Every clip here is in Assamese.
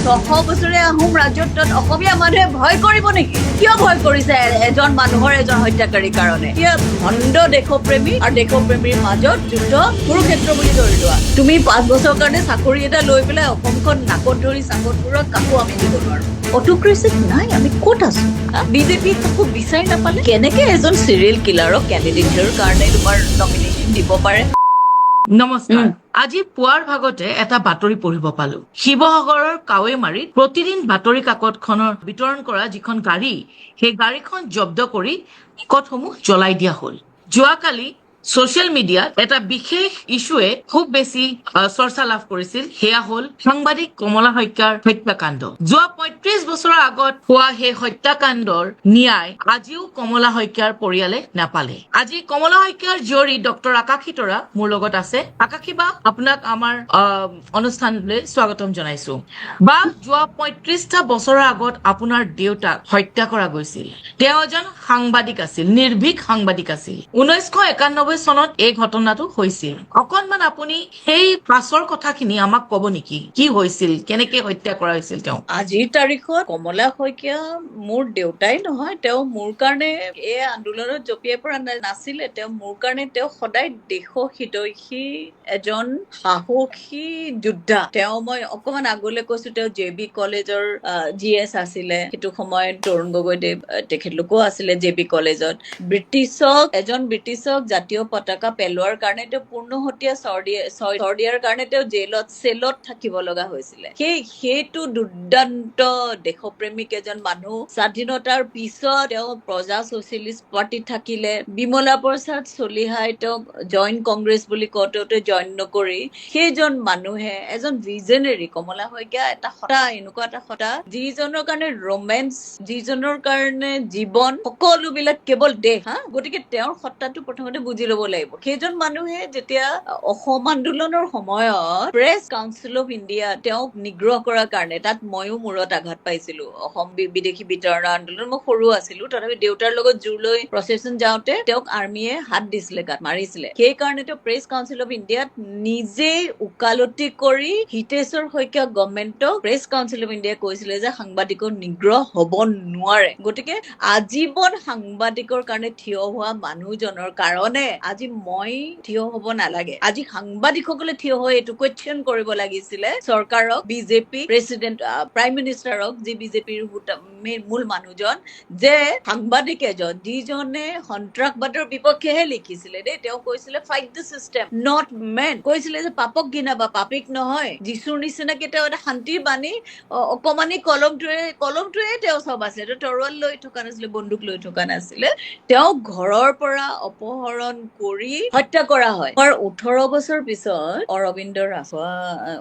বছৰীয়া আহোম ৰাজত্বত অসমীয়া মানুহে ভয় কৰিব নেকি? কিয় ভয় কৰিছে এজন মানুহৰ এজন হত্যাকাৰীৰ কাৰণে? কিয় ভণ্ড দেশপ্ৰেমী আৰু দেশপ্ৰেমীৰ মাজত যুদ্ধ কুৰুক্ষেত্ৰ বুলি ধৰি লোৱা। তুমি 5 বছৰৰ কাৰণে চাকৰি এটা লৈ পেলাই অসমখন নাকত ধৰি চাকতবোৰক কাকো আমি দিব নোৱাৰো। অটোক্ৰেচিত নাই, আমি ক'ত আছো? বিজেপি কাকো বিচাৰি নাপালে কেনেকে এজন চিৰিয়েল কিলাৰক কেণ্ডিডেটৰ কাৰণে তোমাৰ নমিনেশ্যন দিব পাৰে? নমস্কাৰ। আজি পুৱাৰ ভাগতে এটা বাতৰি পঢ়িব পালো। শিৱসাগৰৰ কাৱৈমাৰীত প্ৰতিদিন বাতৰি কাকতখনৰ বিতৰণ কৰা যিখন গাড়ী, সেই গাড়ীখন জব্দ কৰি টিকটসমূহ জ্বলাই দিয়া হ'ল। যোৱাকালি ছচিয়েল মিডিয়াত এটা বিশেষ ইছ্যুৱে খুব বেছি চৰ্চা লাভ কৰিছিল। সেয়া হ'ল সাংবাদিক কমলা শইকীয়াৰ হত্যাকাণ্ড। যোৱা 35 বছৰৰ আগত হোৱা সেই হত্যাকাণ্ডৰ ন্যায় আজিও কমলা শইকীয়াৰ পৰিয়ালে নাপালে। আজি কমলা শইকীয়াৰ জীয়ৰী ডক্টৰ আকাশী তৰা মোৰ লগত আছে। আকাশী বা, আপোনাক আমাৰ অনুষ্ঠানলৈ স্বাগতম জনাইছো। বা, যোৱা 35টা বছৰৰ আগত আপোনাৰ দেউতাক হত্যা কৰা গৈছিল। তেওঁ এজন সাংবাদিক আছিল, নিৰ্ভীক সাংবাদিক আছিল। 1991 চনত এই ঘটনাটো হৈছিল। অকনমান আপুনি সেই পাছৰ কথাখিনি আমাক ক'ব নেকি? কি হৈছিল, কেনেকে হত্যা কৰা হৈছিল তেওঁ? আজিৰ তাৰিখত কমলা শইকীয়া মোৰ দেউতাই নহয়, তেওঁ মোৰ কাৰণে এই আন্দোলনত জঁপিয়াই পৰা নাছিলে। তেওঁ মোৰ কাৰণে তেওঁ সদায় দেশহিতৈষী এজন সাহসী যোদ্ধা। তেওঁ, মই অকমান আগলৈ কৈছো, তেওঁ JB কলেজৰ GS আছিলে। সেইটো সময়ত তৰুণ গগৈদেৱ তেখেতলোকো আছিলে JB কলেজত। এজন ব্ৰিটিছক জাতীয় পতাকা পেলোৱাৰ কাৰণে তেওঁ পূৰ্ণহতীয়া চৰ দিয়াৰ কাৰণে তেওঁ চেলত থাকিব লগা হৈছিলে। সেইটো দুৰ্দান্ত দেশপ্ৰেমিক এজন মানুহ। স্বাধীনতাৰ পিছত তেওঁ প্ৰজা ছচিয়েলিষ্ট পাৰ্টিত থাকিলে। বিমলা প্ৰসাদ চলিহাই তেওঁক জইন কংগ্ৰেছ বুলি কওঁতে জইন নকৰি সেইজন মানুহে এজন ভিজনেৰী। কমলা শইকীয়া এনেকুৱা এটা সত্তা, যিজনৰ কাৰণে ৰোমেন্স, যিজনৰ কাৰণে জীৱন, সকলোবিলাক কেৱল দেশ। গতিকে তেওঁৰ সত্তাটো প্ৰথমতে বুজি লব লাগিব। সেইজন মানুহে যেতিয়া অসম আন্দোলনৰ সময়ত প্ৰেছ কাউন্সিল অফ ইণ্ডিয়া তেওঁক নিগ্ৰহ কৰাৰ কাৰণে, তাত ময়ো মূৰত আঘাত পাইছিলো। অসম বিদেশী বিতৰণ আন্দোলন, মই সৰু আছিলো, তথাপি দেউতাৰ লগত জোৰ লৈ প্ৰচেচন যাওঁতে তেওঁক আৰ্মীয়ে হাত দিছিলে, গাত মাৰিছিলে। সেই কাৰণে তেওঁ প্ৰেছ কাউন্সিল অফ ইণ্ডিয়াত নিজেই উকালতি কৰি হিতেশ্বৰ শইকীয়া গভৰ্ণমেণ্টক প্ৰেছ কাউন্সিল অফ ইণ্ডিয়াই কৈছিলে যে সাংবাদিকৰ নিগ্ৰহ হব নোৱাৰে। গতিকে আজীৱন সাংবাদিকৰ কাৰণে থিয় হোৱা মানুহজনৰ কাৰণে আজি মই থিয় হব নালাগে। আজি সাংবাদিকসকলে থিয় হৈ এইটো কুৱেশ্যন কৰিব লাগিছিলে চৰকাৰক, বিজেপি প্ৰেচিডেণ্ট, প্ৰাইম মিনিষ্টাৰক, যি বিজেপিৰ মূল মানুহজন, যে সাংবাদিক এজন যিজনে সন্ত্ৰাসবাদৰ বিপক্ষেহে লিখিছিলে দেই। তেওঁ কৈছিলে fight the system not men. কৈছিলে যে পাপক ঘৃণাবা, পাপিক নহয়। যিচুৰ নিচিনাকে তেওঁ এটা শান্তিৰ বাণী, অকমানি কলমটোৱে তেওঁ চব আছিলে। তৰোৱাল লৈ থকা নাছিলে, বন্দুক লৈ থকা নাছিলে। তেওঁ ঘৰৰ পৰা অপহৰণ কৰি হত্যা কৰা হয়। 18 বছৰ পিছত অৰবিন্দ ৰাজখোৱা,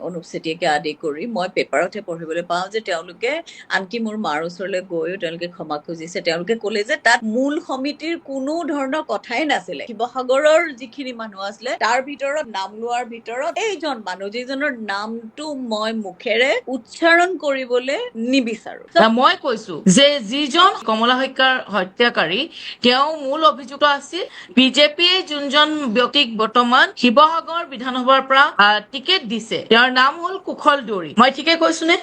অনুপ চেতিয়াকে আদি কৰি মই পেপাৰতহে পঢ়িবলৈ পাওঁ যে তেওঁলোকে আনকি মোৰ মাৰ ওচৰলৈ গৈও তেওঁলোকে ক্ষমা খুজিছে। তেওঁলোকে কলে যে তাত মূল সমিতিৰ কোনো ধৰণৰ কথাই নাছিলে। শিৱসাগৰৰ যিখিনি মানুহ আছিলে তাৰ ভিতৰত নাম লোৱাৰ ভিতৰত এইজন মানুহ, যিজনৰ নামটো মই মুখেৰে উচ্চাৰণ কৰিবলৈ নিবিচাৰো। মই কৈছো যে যিজন কমলা শইকীয়াৰ হত্যাকাৰী, তেওঁ মূল অভিযুক্ত আছিল। বিজেপিয়ে যোনজন ব্যক্তিক বৰ্তমান শিৱসাগৰ বিধানসভাৰ পৰা টিকেট দিছে, তেওঁৰ নাম হ'ল কুশল দুৱৰী। মই ঠিকে কৈছো নে?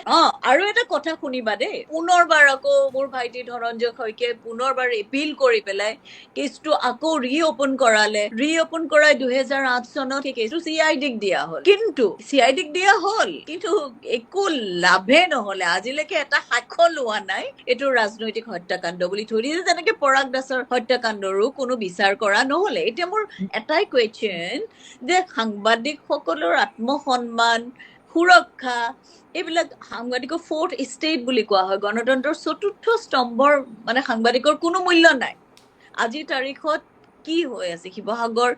আৰু এটা কথা শুনিবা দেই, পুনৰবাৰ আকৌ মোৰ ভাইটি ধনঞ্জয় শইকীয়াই পুনৰবাৰ এপিল কৰি পেলাই কেছটো আকৌ ৰিঅপন কৰালে। ৰিঅপন কৰাই 2008 চনত সেই কেছটো CID-ক দিয়া হ'ল। কিন্তু CID-ক দিয়া হ'ল, কিন্তু একো লাভে নহলে। আজিলৈকে এটা সাক্ষ্য লোৱা নাই এইটো ৰাজনৈতিক হত্যাকাণ্ড বুলি থৈ দিছে। যেনেকে পৰাগ দাসৰ হত্যাকাণ্ডৰো কোনো বিচাৰ কৰা নহলে। এতিয়া মোৰ এটাই কুৱেশ্যন, যে সাংবাদিকসকলৰ আত্মসন্মান, সুৰক্ষা, এইবিলাক সাংবাদিকৰ 4th ষ্টেট বুলি কোৱা হয়। গণতন্ত্ৰৰ 4ৰ্থ স্তম্ভৰ মানে সাংবাদিকৰ কোনো মূল্য নাই। আজিৰ তাৰিখত কি হৈ আছে শিৱসাগৰ,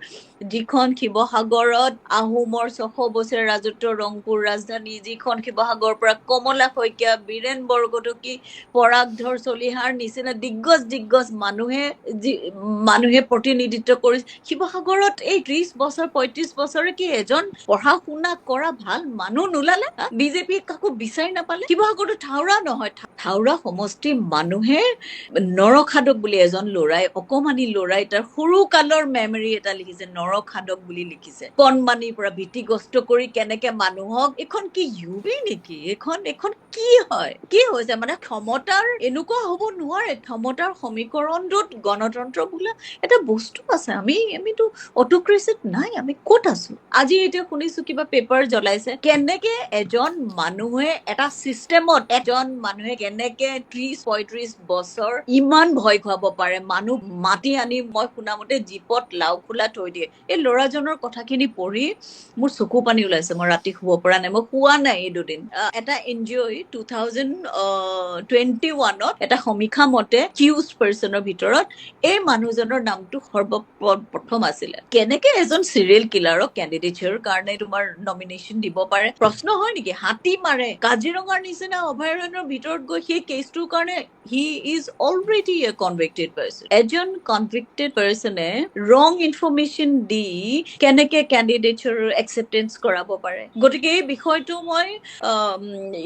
যিখন শিৱসাগৰত আহোমৰ 600 বছৰীয়া ৰাজত্বৰ ৰংপুৰ ৰাজধানী, যিখন শিৱসাগৰৰ পৰা কমলা শইকীয়া, বীৰেন বৰকটকী, পৰাগধৰ চলিহাৰ নিচিনা দিগ্গজ মানুহে প্ৰতিনিধিত্ব কৰিছে। শিৱসাগৰত এই 30 বছৰ 35 বছৰে কি এজন পঢ়া শুনা কৰা ভাল মানুহ নোলালে? বিজেপি কাকো বিচাৰি নাপালে? শিৱসাগৰতো থাউৰা নহয়, থাউৰা সমষ্টিৰ মানুহে নৰখাদক বুলি এজন ল'ৰাই, অকমানি ল'ৰাই, তাৰ সৰু কালৰ মেমৰি এটা লিখিছে, নৰখাদক বুলি লিখিছে। কণমানিৰ পৰা ভীতিগ্ৰস্ত কৰি কেনেকে মানুহক, এইখন কি ইউপি নেকি? এইখন কি হয়? কি হৈছে? মানে ক্ষমতাৰ এনেকুৱা হ'ব নোৱাৰে। ক্ষমতাৰ সমীকৰণটোত গণতন্ত্ৰ বোলা এটা বস্তু আছে। আমিতো অট'ক্ৰেচিত নাই, আমি ক'ত আছো? আজি এতিয়া শুনিছো কিবা পেপাৰ জ্বলাইছে, কেনেকে এজন মানুহে এটা চিষ্টেমত এজন মানুহে কেনেকে 30-35 বছৰ ইমান ভয় খুৱাব পাৰে। মানুহ মাতি আনি, মই শুনামতে জীপত লাও খোলা থৈ দিয়ে। এই ল'ৰাজনৰ কথাখিনি পঢ়ি মোৰ চকু পানী ওলাইছে। মই ৰাতি শুব পৰা নাই, মই শুৱা নাই এই দুদিন। এটা NGO 2021ত এটা সমীক্ষা মতে একিউজ পাৰ্চনৰ ভিতৰত এই মানুহজনৰ নামটো সৰ্বপ্ৰথম আছিলে। কেনেকে এজন চিৰিয়েল কিলাৰক কেণ্ডিডেটৰ কাৰণে তোমাৰ নমিনেশ্যন দিব পাৰে? প্ৰশ্ন হয় নেকি? হাতী মাৰে, কাজিৰঙাৰ নিচিনা অভয়াৰণ্যৰ ভিতৰত গৈ সেই কেছটোৰ কাৰণে he is already A convicted person. এজন কনভিক্টেড পাৰ্চনে ৰং ইনফৰমেশ্যন দি কেনেকে কেণ্ডিডেটৰ একচেপ্টেঞ্চ কৰাব পাৰে? গতিকে এই বিষয়টো মই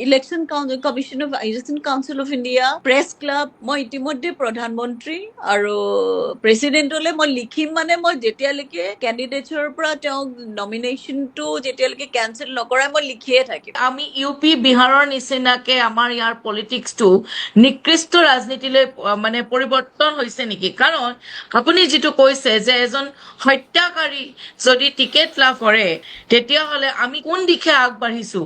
election commission of election council of India, press club, মই ইতিমধ্যে প্ৰধানমন্ত্ৰী আৰু প্ৰেচিডেণ্টলৈ মই লিখিম। মানে মই যেতিয়ালৈকে কেণ্ডিডেটৰ পৰা তেওঁক নমিনেশ্যনটো যেতিয়ালৈকে কেঞ্চেল নকৰাই মই লিখিয়ে থাকিম। আমি ইউপি বিহাৰৰ নিচিনাকে আমাৰ ইয়াৰ পলিটিক্সটো নিকৃষ্ট ৰাজনীতিলৈ মানে পৰিৱৰ্তন হৈছে নেকি? কাৰণ আপুনি যিটো কৈছে যে এজন হত্যাকাৰী যদি টিকেট লাভ কৰে তেতিয়াহ'লে আমি কোন দিশে আগবাঢ়িছো?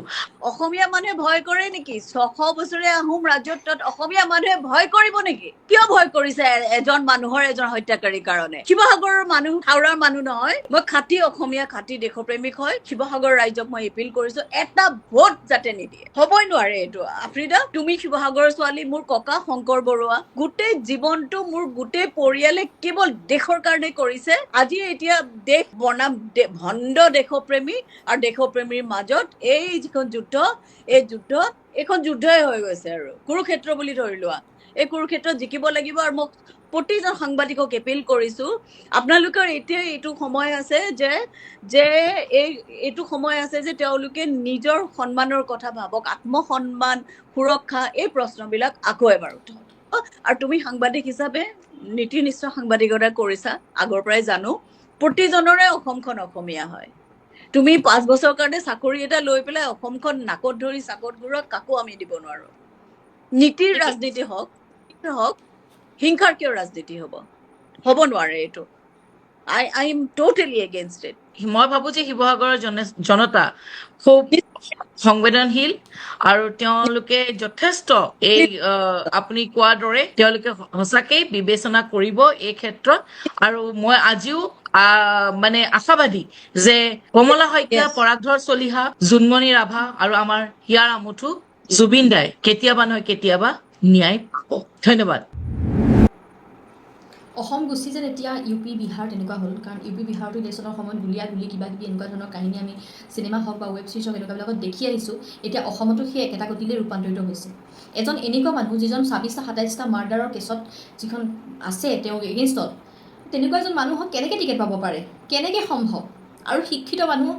অসমীয়া মানুহে ভয় কৰে নেকি? 600 বছৰীয়া আহোম ৰাজত্বত অসমীয়া মানুহে ভয় কৰিব নেকি? কিয় ভয় কৰিছে এজন মানুহৰ, এজন হত্যাকাৰীৰ কাৰণে? শিৱসাগৰৰ মানুহ হাওৰাৰ মানুহ নহয়। মই খাঁটি অসমীয়া, খাঁটি দেশপ্ৰেমিক হয়। শিৱসাগৰ ৰাইজক মই এপিল কৰিছো, এটা ভোট যাতে নিদিয়ে। হ'বই নোৱাৰে এইটো। আফ্ৰিদা, তুমি শিৱসাগৰৰ ছোৱালী, মোৰ ককা শংকৰ বৰুৱা গোটেই জীৱনটো মোৰ গোটেই পৰিয়ালে কেৱল দেশৰ কাৰণে কৰিছে। আজি এতিয়া দেশ বনাম, ভণ্ড দেশপ্ৰেমী আৰু দেশপ্ৰেমীৰ মাজত এই যিখন যুদ্ধ, এই যুদ্ধ এইখন যুদ্ধই হৈ গৈছে। আৰু কুৰুক্ষেত্ৰ বুলি ধৰি লোৱা, এই কুৰুক্ষেত্ৰত জিকিব লাগিব। আৰু মোক প্ৰতিজন সাংবাদিকক এপিল কৰিছো, আপোনালোকৰ এতিয়া এইটো সময় আছে যে এইটো সময় আছে যে তেওঁলোকে নিজৰ সন্মানৰ কথা ভাবক। আত্মসন্মান, সুৰক্ষা, এই প্ৰশ্নবিলাক আকৌ এবাৰ উঠাওক। আৰু তুমি সাংবাদিক হিচাপে নীতিনিষ্ঠ সাংবাদিকতা কৰিছা, আগৰ পৰাই জানো। প্ৰতিজনৰে অসমখন অসমীয়া হয়। তুমি 5 বছৰৰ কাৰণে চাকৰি এটা লৈ পেলাই অসমখন নাকত ধৰি চাকত ঘূৰক, কাকো আমি দিব নোৱাৰো। নীতিৰ ৰাজনীতি হওক, হিংসাৰ কিয় ৰাজনীতি হ'ব নোৱাৰে এইটো। I am totally against it. মই ভাবো যে শিৱসাগৰৰ জনতা খুব সংবেদনশীল আৰু তেওঁলোকে যথেষ্ট এই আপুনি কোৱাৰ দৰে তেওঁলোকে সঁচাকেই বিবেচনা কৰিব এই ক্ষেত্ৰত। আৰু মই আজিও মানে আশাবাদী যে কমলা শইকীয়া, পৰাগধৰ চলিহা, জোনমণি ৰাভা আৰু আমাৰ হিয়াৰ আমুঠু জুবিন দাই কেতিয়াবা নহয় কেতিয়াবা ন্যায় পাব। ধন্যবাদ। অসম গুচি যেন এতিয়া ইউপি বিহাৰ তেনেকুৱা হ'ল। কাৰণ ইউপি বিহাৰতো ইলেকশ্যনৰ সময়ত গুলীয়াগুলি কিবা কিবি এনেকুৱা ধৰণৰ কাহিনী আমি চিনেমা হওক বা ৱেব ছিৰিজ হওক এনেকুৱাবিলাকত দেখি আহিছোঁ। এতিয়া অসমতো সেই একেটা গতিলৈ ৰূপান্তৰিত হৈছে। এজন এনেকুৱা মানুহ যিজন 26টা-27টা মাৰ্ডাৰৰ কেছত যিখন আছে তেওঁ এগেইনষ্টত, তেনেকুৱা এজন মানুহক কেনেকৈ টিকেট পাব পাৰে? কেনেকৈ সম্ভৱ? আৰু শিক্ষিত মানুহ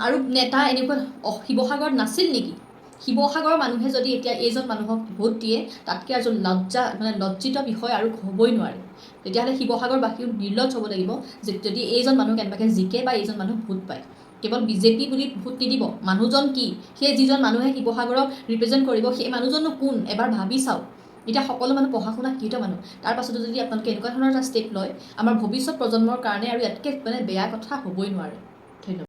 আৰু নেতা এনেকুৱা শিৱসাগৰত নাছিল নেকি? শিৱসাগৰৰ মানুহে যদি এতিয়া এইজন মানুহক ভোট দিয়ে, তাতকৈ আৰু লজ্জিত বিষয় আৰু হ'বই নোৱাৰে। তেতিয়াহ'লে শিৱসাগৰবাসীও নিৰ্লজ্জ হ'ব লাগিব যে যদি এইজন মানুহ কেনেবাকৈ জিকে বা এইজন মানুহ ভোট পায়। কেৱল বিজেপি বুলি ভোট নিদিব। মানুহজন কি? সেই যিজন মানুহে শিৱসাগৰক ৰিপ্ৰেজেণ্ট কৰিব, সেই মানুহজনো কোন এবাৰ ভাবি চাওক। এতিয়া সকলো মানুহ পঢ়া শুনা শিক্ষিত মানুহ, তাৰ পাছতো যদি আপোনালোকে এনেকুৱা ধৰণৰ এটা ষ্টেপ লয়, আমাৰ ভৱিষ্যত প্ৰজন্মৰ কাৰণে আৰু ইয়াতকৈ বেয়া কথা হ'বই নোৱাৰে। ধন্যবাদ।